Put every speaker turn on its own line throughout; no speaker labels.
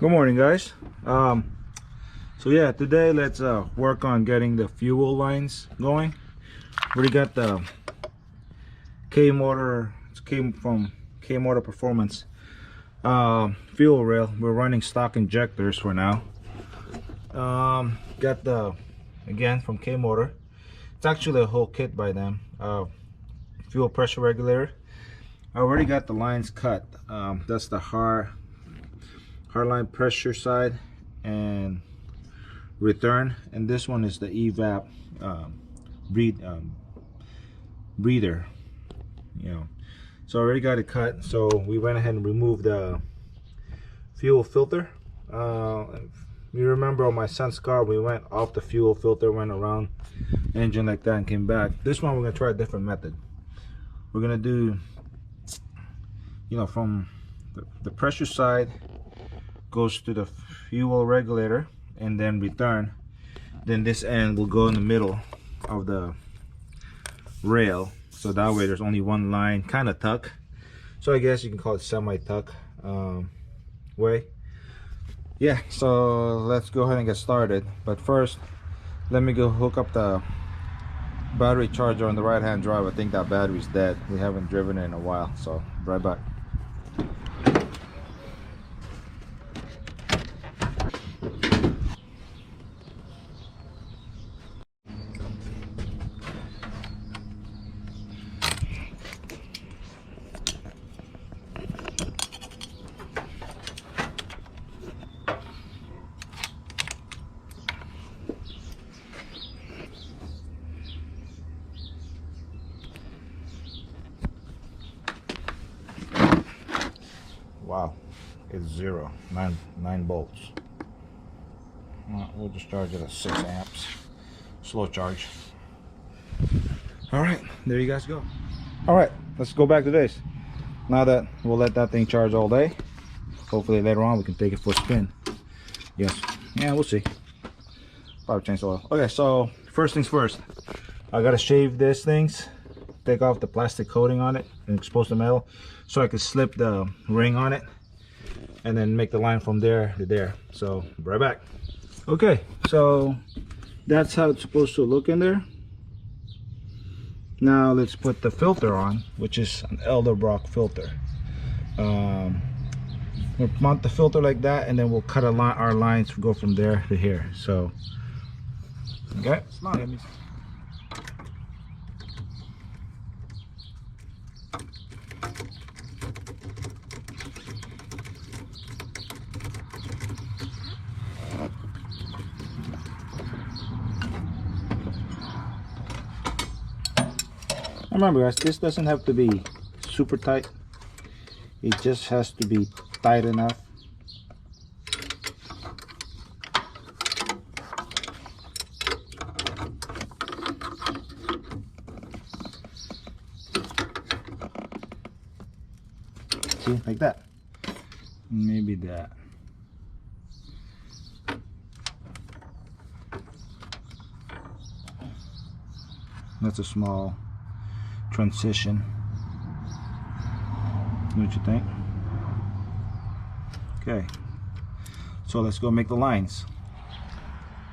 Good morning, guys. So yeah, today let's work on getting the fuel lines going. We got the Kmotor. It came from Kmotor Performance fuel rail. We're running stock injectors for now. Got the again from Kmotor. It's actually a whole kit by them. Fuel pressure regulator. I already got the lines cut. That's the hard line pressure side and return, and this one is the evap breather, so I already got it cut. So we went ahead and removed the fuel filter. You remember on my son's car, we went off the fuel filter, went around engine like that and came back. This one we're gonna try a different method. We're gonna do, from the pressure side goes to the fuel regulator and then return, then this end will go in the middle of the rail, so that way there's only one line, kind of tuck. So I guess you can call it semi-tuck way. Yeah, so let's go ahead and get started. But first, let me go hook up the battery charger on the right hand drive. I think that battery's dead. We haven't driven it in a while, so right back. Wow, it's nine volts. We'll just charge it at 6 amps, slow charge. All right, there you guys go. All right, let's go back to this. Now that we'll let that thing charge all day, hopefully later on we can take it for a spin. Yes, yeah, we'll see. Probably change the oil. Okay, so first things first, I gotta shave these things, take off the plastic coating on it and expose the metal, so I can slip the ring on it and then make the line from there to there. So right back. Okay, so that's how it's supposed to look in there. Now let's put the filter on, which is an Elderbrock filter. We'll mount the filter like that, and then we'll cut our lines, go from there to here. So okay, remember guys, this doesn't have to be super tight, it just has to be tight enough. See, like that. Maybe that. That's a small transition. What you think? Okay, so let's go make the lines.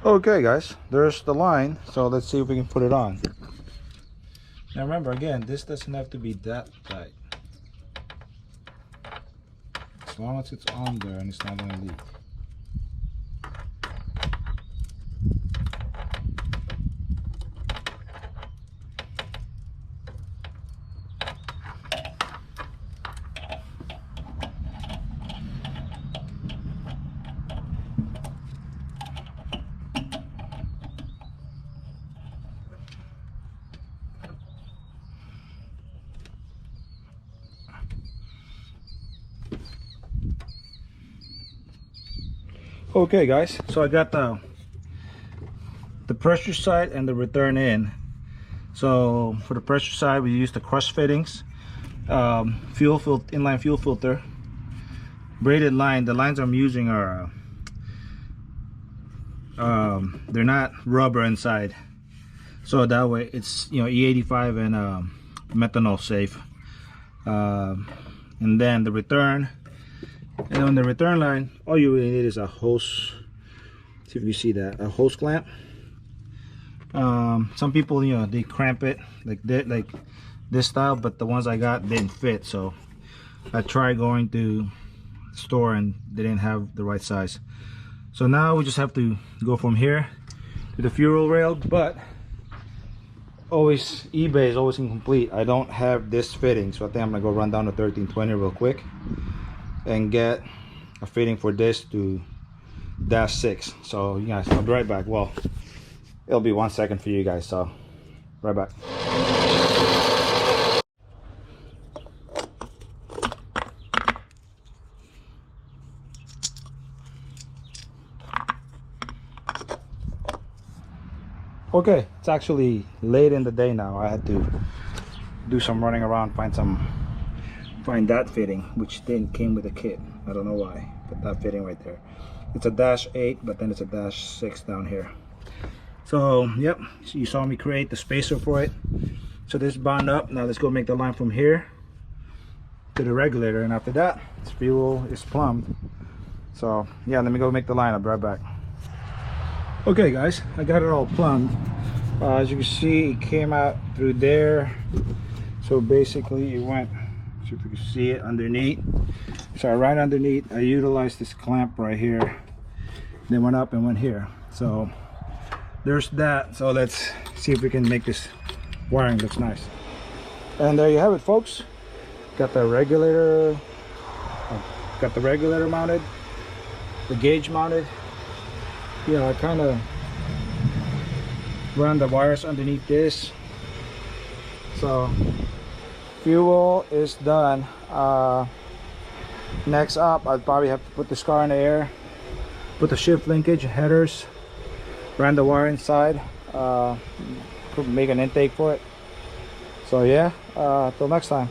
Okay guys, there's the line, so let's see if we can put it on. Now remember, again, this doesn't have to be that tight. As long as it's on there and it's not going to leak. Okay guys, so I got the pressure side and the return in. So for the pressure side, we use the crush fittings, inline fuel filter, braided line. The lines I'm using are they're not rubber inside, so that way it's E85 and methanol safe. And then the return And on the return line, all you really need is a hose. See if you see that, a hose clamp. Some people, you know, they cramp it like this style, but the ones I got didn't fit, so I tried going to the store and they didn't have the right size. So now we just have to go from here to the fuel rail, but always eBay is always incomplete. I don't have this fitting, so I think I'm gonna go run down to 1320 real quick and get a fitting for this to -6. So you guys, I'll be right back. Well, it'll be 1 second for you guys, so right back. Okay, it's actually late in the day now. I had to do some running around, find that fitting, which then came with a kit. I don't know why, but that fitting right there. It's a -8, but then it's a -6 down here. So yep, so you saw me create the spacer for it. So this bound up. Now let's go make the line from here to the regulator, and after that, this fuel is plumbed. So yeah, let me go make the line. I'll be right back. Okay guys, I got it all plumbed. As you can see, it came out through there. So basically it went, see if you can see it underneath. So right underneath, I utilized this clamp right here. Then went up and went here. So there's that. So let's see if we can make this wiring looks nice. And there you have it, folks. Got the regulator mounted, the gauge mounted. Yeah, I kind of run the wires underneath this. So fuel is done. Next up, I'd probably have to put this car in the air, put the shift linkage, headers, run the wire inside, make an intake for it. So yeah, till next time.